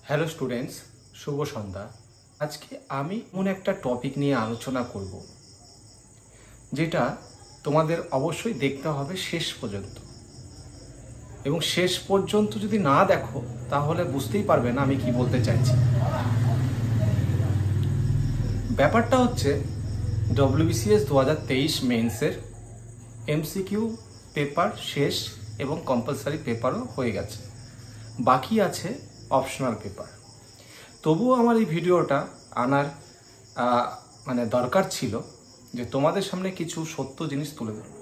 Hello students, শুভ সন্ধ্যা। আজকে আমি এমন একটা টপিক নিয়ে আলোচনা করব যেটা তোমাদের অবশ্যই দেখতে হবে শেষ পর্যন্ত, এবং শেষ পর্যন্ত যদি না দেখো তাহলে বুঝতেই পারবে না আমি কি বলতে চাইছি। ব্যাপারটা হচ্ছে WBCS 2023 মেন্সের MCQ পেপার শেষ এবং কম্পালসারি পেপারও হয়ে গেছে, বাকি আছে অপশনাল পেপার। তবুও আমার এই ভিডিওটা আনার দরকার ছিল যে তোমাদের সামনে কিছু সত্য জিনিস তুলে ধরব।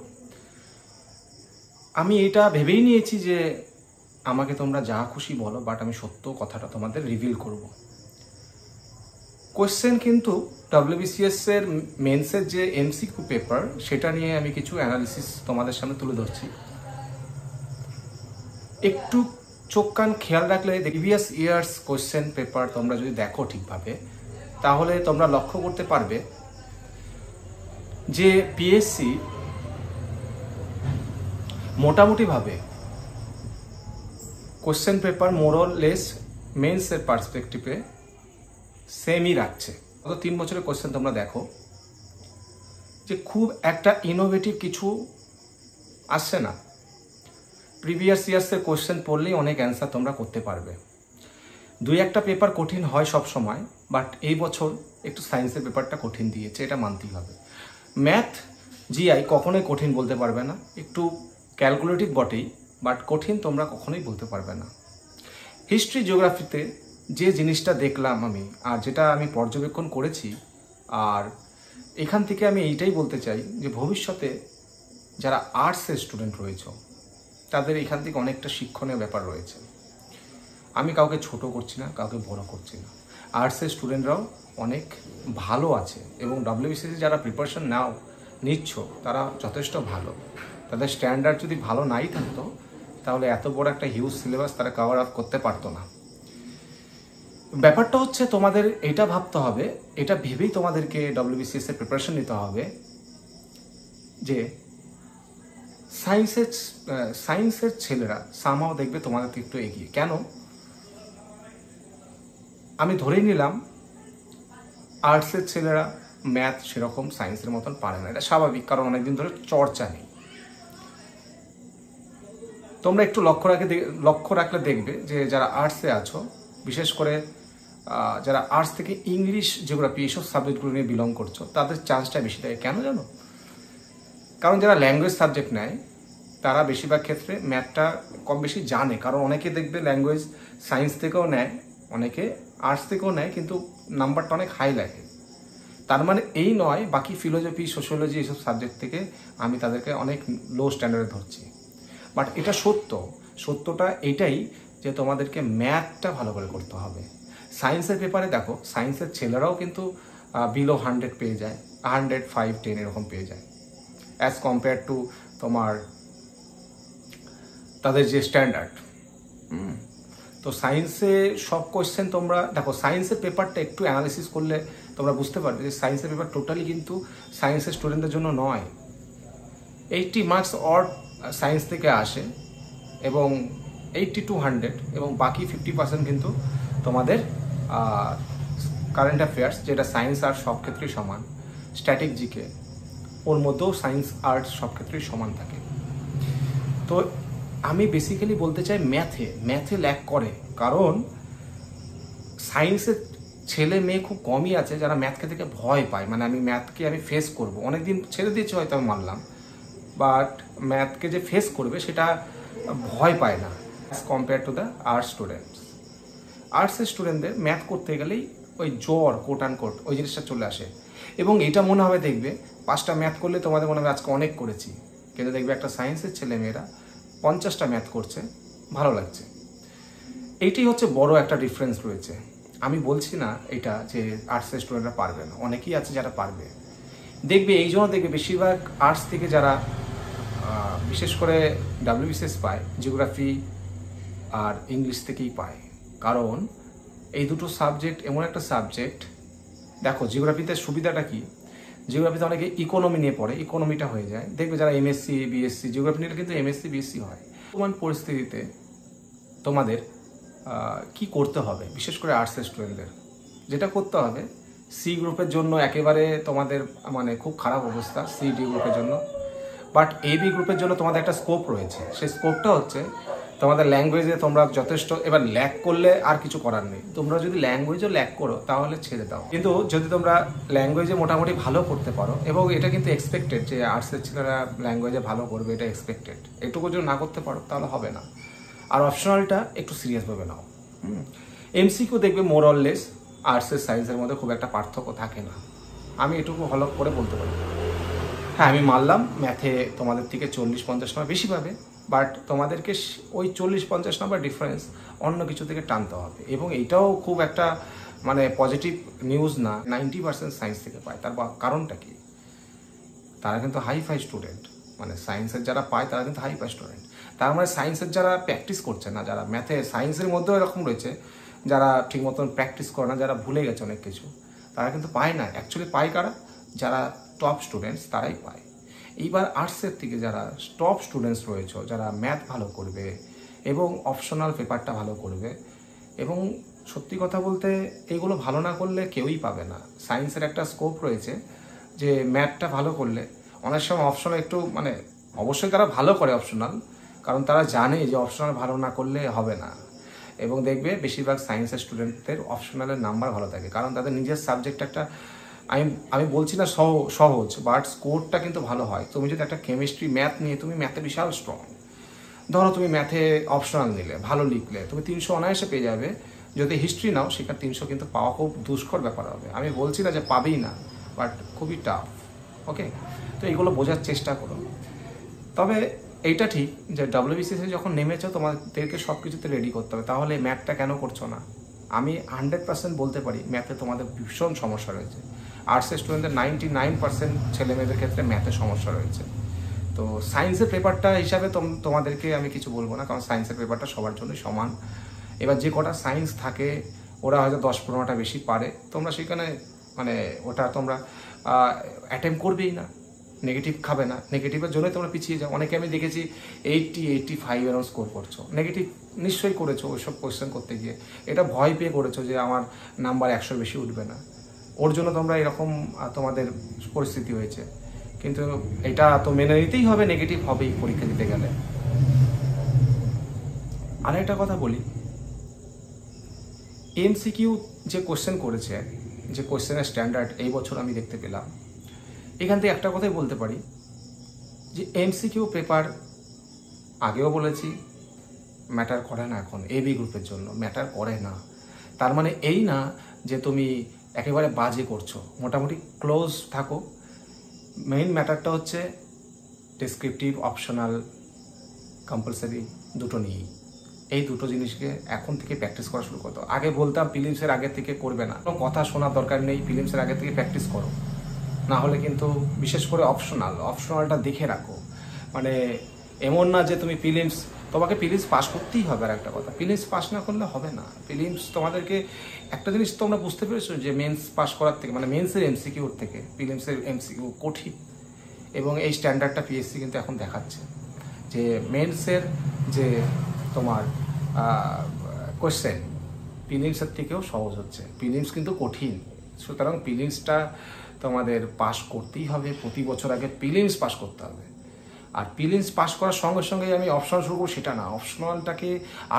আমি এটা ভেবেই নিয়েছি যে আমাকে তোমরা যা খুশি বলো, বাট আমি সত্য কথাটা তোমাদের রিভিল করব। কোয়েশ্চেন কিন্তু WBCS এর মেন্সের যে MCQ পেপার, সেটা নিয়ে আমি কিছু অ্যানালিসিস তোমাদের সামনে তুলে ধরছি। একটু চোখ কান খেয়াল রাখলে প্রিভিয়াস ইয়ার্স কোয়েশ্চেন পেপার তোমরা যদি দেখো ঠিকভাবে, তাহলে তোমরা লক্ষ্য করতে পারবে যে পিএসসি মোটামুটিভাবে কোয়েশ্চেন পেপার মোরলেস মেন্সের পার্সপেক্টিভে সেমই রাখছে। গত 3 বছরের কোয়েশ্চেন তোমরা দেখো যে খুব একটা ইনোভেটিভ কিছু আসছে না। প্রিভিয়াস ইয়ার্সের কোয়েশ্চেন পড়লেই অনেক অ্যান্সার তোমরা করতে পারবে। 2-1টা পেপার কঠিন হয় সব সময়, বাট এই বছর একটু সায়েন্সের পেপারটা কঠিন দিয়েছে, এটা মানতেই হবে। ম্যাথ জিআই কখনোই কঠিন বলতে পারবে না, একটু ক্যালকুলেটিভ বটেই, বাট কঠিন তোমরা কখনোই বলতে পারবে না। হিস্ট্রি জিওগ্রাফিতে যে জিনিসটা দেখলাম আমি, আর যেটা আমি পর্যবেক্ষণ করেছি, আর এখান থেকে আমি এইটাই বলতে চাই যে ভবিষ্যতে যারা আর্টসের স্টুডেন্ট রয়েছে তাদের এখান থেকে অনেকটা শিক্ষণীয় ব্যাপার রয়েছে। আমি কাউকে ছোট করছি না, কাউকে বড় করছি না। আর্টসের স্টুডেন্টরাও অনেক ভালো আছে, এবং WBCS যারা প্রিপারেশন নিচ্ছ তারা যথেষ্ট ভালো। তাদের স্ট্যান্ডার্ড যদি ভালো নাই থাকতো তাহলে এত বড় একটা হিউজ সিলেবাস তারা কভার আপ করতে পারতো না। ব্যাপারটা হচ্ছে তোমাদের এটা ভাবতে হবে, এটা ভেবেই তোমাদেরকে WBCS এর প্রিপারেশন নিতে হবে যে সায়েন্সের ছেলেরা সামহাও দেখবে তোমাদের থেকে একটু এগিয়ে। কেন? আমি ধরেই নিলাম আর্টসের ছেলেরা ম্যাথ সেরকম সায়েন্সের মতন পারে না, এটা স্বাভাবিক, কারণ অনেকদিন ধরে চর্চা নেই। তোমরা একটু লক্ষ্য রাখলে দেখবে যে যারা আর্টসে আছো, বিশেষ করে যারা আর্টস থেকে ইংলিশ জিওগ্রাফি এইসব সাবজেক্টগুলো নিয়ে বিলং করছো, তাদের চান্সটা বেশি থাকে। কেন জানো? কারণ যারা ল্যাঙ্গুয়েজ সাবজেক্ট নেয় তারা বেশিরভাগ ক্ষেত্রে ম্যাথটা কম বেশি জানে, কারণ অনেকে দেখবে ল্যাঙ্গুয়েজ সায়েন্স থেকেও নেয়, অনেকে আর্টস থেকেও নেয়, কিন্তু নাম্বারটা অনেক হাই লাগে। তার মানে এই নয় বাকি ফিলোসফি, সোশিওলজি এইসব সাবজেক্ট থেকে আমি তাদেরকে অনেক লো স্ট্যান্ডার্ডে ধরছি। বাট এটা সত্যটা এইটাই যে তোমাদেরকে ম্যাথটা ভালো করে করতে হবে। সায়েন্সের পেপারে দেখো, সায়েন্সের ছেলেরাও কিন্তু বিলো 100 পেয়ে যায়, 100, 5, 10 এরকম পেয়ে যায়, অ্যাজ কম্পেয়ার টু তোমার তাদের যে স্ট্যান্ডার্ড। তো সায়েন্সে সব কোয়েশ্চেন তোমরা দেখো, সায়েন্সের পেপারটা একটু অ্যানালিসিস করলে তোমরা বুঝতে পারবে যে সায়েন্সের পেপার টোটালি কিন্তু সায়েন্সের স্টুডেন্টদের জন্য নয়। 80 মার্কস অর সায়েন্স থেকে আসে, এবং 80 to 100, এবং বাকি 50% কিন্তু তোমাদের কারেন্ট অ্যাফেয়ার্স, যেটা সায়েন্স আর সব ক্ষেত্রেই সমান। স্ট্যাটিক জিকে, ওর মধ্যেও সায়েন্স আর্টস সব ক্ষেত্রেই সমান থাকে। তো আমি বেসিক্যালি বলতে চাই ম্যাথে ল্যাক করে, কারণ সায়েন্সের ছেলে মেয়ে খুব কমই আছে যারা ম্যাথকে থেকে ভয় পায়। মানে আমি ম্যাথকে ফেস করব, অনেকদিন ছেড়ে দিয়েছি হয়তো আমি মানলাম, বাট ম্যাথকে যে ফেস করবে সেটা ভয় পায় না, as compare to the arts students. আর্টসের স্টুডেন্টদের ম্যাথ করতে গেলেই ওই জ্বর, কোট অ্যান্ড কোট, ওই জিনিসটা চলে আসে, এবং এটা মনে হবে দেখবে 5টা ম্যাথ করলে তোমাদের মনে হবে আজকে অনেক করেছি, কিন্তু দেখবে একটা সায়েন্সের ছেলে মেয়েরা 50টা ম্যাথ করছে, ভালো লাগছে। এইটাই হচ্ছে বড় একটা ডিফারেন্স রয়েছে। আমি বলছি না এটা যে আর্টসের স্টুডেন্টরা পারবে না, অনেকেই আছে যারা পারবে। দেখবে এই জন্য দেখবে বেশিরভাগ আর্টস থেকে যারা বিশেষ করে WBCS পায়, জিওগ্রাফি আর ইংলিশ থেকেই পায়, কারণ এই দুটো সাবজেক্ট এমন একটা সাবজেক্ট। দেখো জিওগ্রাফিতে সুবিধাটা কি, জিওগ্রাফিতে অনেকে ইকোনমি নিয়ে পড়ে, ইকোনমিটা হয়ে যায়। দেখবে যারা MSc BSc জিওগ্রাফি নিয়ে কিন্তু MSc BSc হয়। বর্তমান পরিস্থিতিতে তোমাদের কি করতে হবে, বিশেষ করে আর্টসের স্টুডেন্টদের যেটা করতে হবে, সি গ্রুপের জন্য একেবারে তোমাদের মানে খুব খারাপ অবস্থা, সি ডি গ্রুপের জন্য। বাট এ বি গ্রুপের জন্য তোমাদের একটা স্কোপ রয়েছে, সেই স্কোপটা হচ্ছে তোমাদের ল্যাঙ্গুয়েজে তোমরা যথেষ্ট, এবার ল্যাক করলে আর কিছু করার নেই, তোমরা যদি ল্যাঙ্গুয়েজও ল্যাক করো তাহলে ছেড়ে দাও। কিন্তু যদি তোমরা ল্যাঙ্গুয়েজে মোটামুটি ভালো করতে পারো, এবং এটা কিন্তু এক্সপেক্টেড যে আর্টসের ছেলেরা ল্যাঙ্গুয়েজে ভালো করবে, এটা এক্সপেক্টেড, এটুকু যদি না করতে পারো তাহলে হবে না। আর অপশনালটা একটু সিরিয়াসভাবে নাও। এমসিকিউ দেখবে মোর অর লেস আর্টসের সায়েন্সের মধ্যে খুব একটা পার্থক্য থাকে না, আমি এটুকু হলক করে বলতে পারি। হ্যাঁ, আমি মানলাম ম্যাথে তোমাদের থেকে 40-50 নম্বর বেশি পাবে, বাট তোমাদেরকে ওই 40-50 নম্বর ডিফারেন্স অন্য কিছু থেকে টানতে হবে। এবং এইটাও খুব একটা মানে পজিটিভ নিউজ না, 90% সায়েন্স থেকে পায়। তার কারণটা কি, তারা কিন্তু হাইফাই স্টুডেন্ট, মানে সায়েন্সের যারা পায় তারা কিন্তু হাইফাই স্টুডেন্ট। তার মানে সায়েন্সের যারা প্র্যাকটিস করছে না, যারা ম্যাথে, সায়েন্সের মধ্যেও এরকম রয়েছে যারা ঠিক মতন প্র্যাকটিস করে না, যারা ভুলে গেছে অনেক কিছু, তারা কিন্তু পায় না। অ্যাকচুয়ালি পায় কারা, যারা টপ স্টুডেন্টস, তারাই পায়। এইবার আর্টসের থেকে যারা টপ স্টুডেন্টস রয়েছে, যারা ম্যাথ ভালো করবে এবং অপশনাল পেপারটা ভালো করবে, এবং সত্যি কথা বলতে এগুলো ভালো না করলে কেউই পাবে না। সায়েন্সের একটা স্কোপ রয়েছে যে ম্যাথটা ভালো করলে অনেক সময় অপশনাল একটু মানে, অবশ্যই তারা ভালো করে অপশনাল, কারণ তারা জানে যে অপশনাল ভালো না করলে হবে না। এবং দেখবে বেশিরভাগ সায়েন্সের স্টুডেন্টদের অপশনালের নাম্বার ভালো থাকে, কারণ তাদের নিজের সাবজেক্ট একটা, আমি বলছি না সহজ, বাট স্কোরটা কিন্তু ভালো হয়। তুমি যদি একটা কেমিস্ট্রি ম্যাথ নিয়ে, তুমি ম্যাথে বিশাল স্ট্রং, ধরো তুমি ম্যাথে অপশনাল নিলে, ভালো লিখলে, তুমি 300 অনায়াসে পেয়ে যাবে। যদি হিস্ট্রি নাও, সেখানে 300 কিন্তু পাওয়া খুব দুষ্কর ব্যাপার হবে। আমি বলছি না যে পাবেই না, বাট খুবই টাফ। ওকে, তো এইগুলো বোঝার চেষ্টা করো। তবে এইটা ঠিক যে WBCS যখন নেমেছো, তোমাদেরকে সব কিছুতে রেডি করতে হবে। তাহলে ম্যাথটা কেন করছো না? আমি 100% বলতে পারি ম্যাথে তোমাদের ভীষণ সমস্যা রয়েছে। আর্টসের স্টুডেন্টদের 99% ছেলে মেয়েদের ক্ষেত্রে ম্যাথে সমস্যা রয়েছে। তো সায়েন্সের পেপারটা হিসাবে তোমাদেরকে আমি কিছু বলবো না, কারণ সায়েন্সের পেপারটা সবার জন্য সমান। এবার যে কটা সায়েন্স থাকে, ওরা হয়তো 10-15টা বেশি পারে, তোমরা সেখানে মানে ওটা তোমরা অ্যাটেম্প করবেই না, নেগেটিভ খাবে না। নেগেটিভের জন্যই তোমরা পিছিয়ে যাও। অনেকে আমি দেখেছি 80-85 এরকম স্কোর করছো, নেগেটিভ নিশ্চয়ই করেছো ওইসব কোয়েশ্চেন করতে গিয়ে, এটা ভয় পেয়ে করেছো যে আমার নাম্বার 100 বেশি উঠবে না, ওর জন্য তোমরা এরকম তোমাদের পরিস্থিতি হয়েছে। কিন্তু এটা তো মেনে নিতেই হবে, নেগেটিভ হবেই পরীক্ষা দিতে গেলে। আর একটা কথা বলি, এমসিকিউ যে কোশ্চেন করেছে, যে কোশ্চেনের স্ট্যান্ডার্ড এই বছর আমি দেখতে পেলাম, এখান থেকে একটা কথাই বলতে পারি যে এমসিকিউ পেপার, আগেও বলেছি, ম্যাটার করে না। এখন এবি গ্রুপের জন্য ম্যাটার করে না। তার মানে এই না যে তুমি একেবারে বাজে করছো, মোটামুটি ক্লোজ থাকো। মেইন ম্যাটারটা হচ্ছে ডেসক্রিপটিভ, অপশনাল, কম্পালসারি দুটো নিয়েই। এই দুটো জিনিসকে এখন থেকে প্র্যাকটিস করা শুরু করতে। আগে বলতাম ফিলিমসের আগে থেকে করবে না, কোনো কথা শোনার দরকার নেই, ফিলিমসের আগে থেকে প্র্যাকটিস করো। না হলে কিন্তু বিশেষ করে অপশনালটা দেখে রাখো। মানে এমন না যে তুমি তোমাকে প্রিলিমস পাস করতেই হবে। আর একটা কথা, প্রিলিমস পাস না করলে হবে না। প্রিলিমস তোমাদেরকে একটা জিনিস তোমরা বুঝতে পেরেছো যে মেন্স পাস করার থেকে, মানে মেন্সের এমসিকিউর থেকে প্রিলিমসের এমসিকিউ কঠিন। এবং এই স্ট্যান্ডার্ডটা পিএসসি কিন্তু এখন দেখাচ্ছে যে মেন্সের যে তোমার কোয়েশ্চেন প্রিলিমসের থেকেও সহজ হচ্ছে। প্রিলিমস কিন্তু কঠিন, সুতরাং প্রিলিমসটা তোমাদের পাস করতেই হবে। প্রতি বছর আগে প্রিলিমস পাস করতে হবে। আর প্রিলিমস পাস করার সঙ্গে সঙ্গে আমি অপশনাল শুরু করবো সেটা না, অপশনালটাকে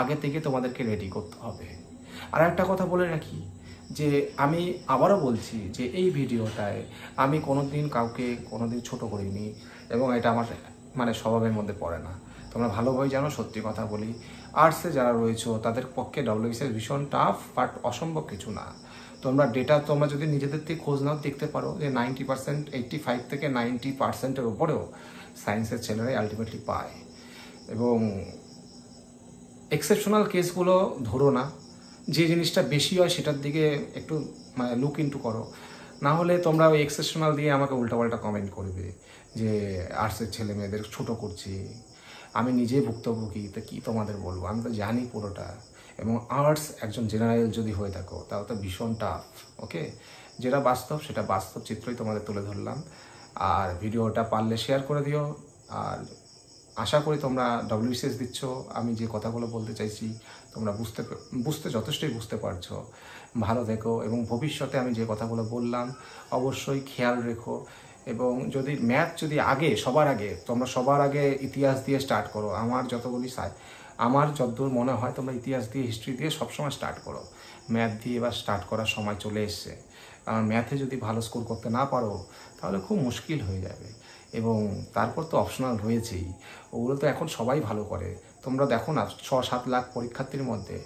আগে থেকে তোমাদেরকে রেডি করতে হবে। আর একটা কথা বলে রাখি যে আমি আবারও বলছি যে এই ভিডিওটায় আমি কোনোদিন কাউকে কোনোদিন ছোট করিনি, এবং এটা আমার মানে স্বভাবের মধ্যে পড়ে না। তোমরা ভালোভাবে জানো, সত্যি কথা বলি, আর্টসে যারা রয়েছে তাদের পক্ষে WBCS ভীষণ টাফ, বাট অসম্ভব কিছু না। তোমরা যদি নিজেদের থেকে খোঁজ নাও, দেখতে পারো যে 90%, 85 থেকে 90%-এর উপরেও সায়েন্সের ছেলেরাই আলটিমেটলি পায়। এবং এক্সেপশনাল কেসগুলো ধরো না, যে জিনিসটা বেশি হয় সেটার দিকে একটু মানে লুক ইনটু করো। না হলে তোমরা ওই এক্সেপশনাল দিয়ে আমাকে উল্টাপাল্টা কমেন্ট করবে যে আর্টসের ছেলে মেয়েদের ছোটো করছি। আমি নিজে ভুক্তভোগী, তো কী তোমাদের বলবো, আমি তো জানি পুরোটা। এবং আর্টস একজন জেনারেল যদি হয়ে থাকো তাও তো ভীষণ টাফ। ওকে, যেটা বাস্তব সেটা বাস্তব চিত্রই তোমাদের তুলে ধরলাম। আর ভিডিওটা পারলে শেয়ার করে দিও। আর আশা করি তোমরা WBCS দিচ্ছ, আমি যে কথাগুলো বলতে চাইছি তোমরা বুঝতে যথেষ্টই বুঝতে পারছো। ভালো থেকো, এবং ভবিষ্যতে আমি যে কথাগুলো বললাম অবশ্যই খেয়াল রেখো। এবং যদি ম্যাথ যদি সবার আগে তোমরা ইতিহাস দিয়ে স্টার্ট করো। আমার যতদূর মনে হয় তোমরা ইতিহাস দিয়ে, হিস্ট্রি দিয়ে সবসময় স্টার্ট করো। ম্যাথ দিয়ে এবার স্টার্ট করার সময় চলে এসছে। কারণ ম্যাথে যদি ভালো স্কোর করতে না পারো তাহলে খুব মুশকিল হয়ে যাবে। এবং তারপর তো অপশনাল রয়েছেই, ওগুলো তো এখন সবাই ভালো করে। তোমরা দেখো না, 6-7 লাখ পরীক্ষার্থীর মধ্যে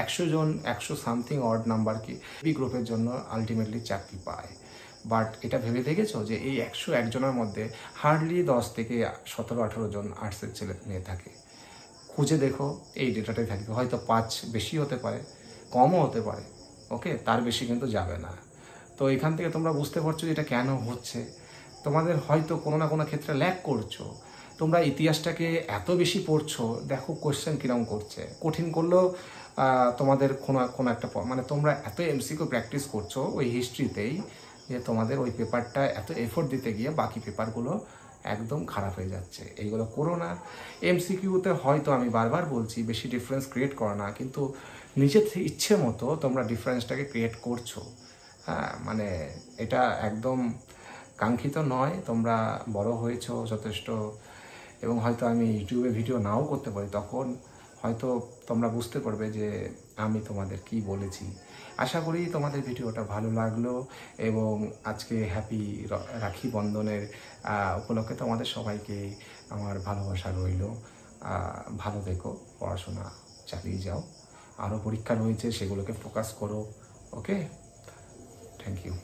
100 জন 100 সামথিং অড নাম্বার কি বি গ্রুপের জন্য আলটিমেটলি চাকরি পায়। বাট এটা ভেবে দেখেছো যে এই 101 জনের মধ্যে হার্ডলি 10 থেকে 17-18 জন আর্টসের ছেলে মেয়ে থাকে। খুঁজে দেখো, এই ডেটাটাই থাকবে। হয়তো 5 বেশি হতে পারে, কমও হতে পারে, ওকে, তার বেশি কিন্তু যাবে না। তো এখান থেকে তোমরা বুঝতে পারছো যে এটা কেন হচ্ছে। তোমাদের হয়তো কোনো না কোনো ক্ষেত্রে ল্যাক করছো। তোমরা ইতিহাসটাকে এত বেশি পড়ছো, দেখো কোশ্চেন কিরকম করছে, কঠিন করলেও তোমাদের কোনো একটা মানে তোমরা এত MCQ প্র্যাকটিস করছো ওই হিস্ট্রিতেই, যে তোমাদের ওই পেপারটা এত এফোর্ট দিতে গিয়ে বাকি পেপারগুলো একদম খারাপ হয়ে যাচ্ছে। এইগুলো করো না। MCQতে হয়তো আমি বারবার বলছি বেশি ডিফারেন্স ক্রিয়েট করো না, কিন্তু নিজের ইচ্ছে মতো তোমরা ডিফারেন্সটাকে ক্রিয়েট করছো। হ্যাঁ, মানে এটা একদম কাঙ্ক্ষিত নয়। তোমরা বড় হয়েছো যথেষ্ট, এবং হয়তো আমি ইউটিউবে ভিডিও নাও করতে পারি, তখন হয়তো তোমরা বুঝতে পারবে যে আমি তোমাদের কি বলেছি। আশা করি তোমাদের ভিডিওটা ভালো লাগলো, এবং আজকে হ্যাপি রাখি বন্ধনের উপলক্ষে তোমাদের সবাইকে আমার ভালোবাসা রইল। ভালো থেকো, পড়াশোনা চালিয়ে যাও, আরও পরীক্ষা রয়েছে সেগুলোকে ফোকাস করো। ওকে, থ্যাংক ইউ।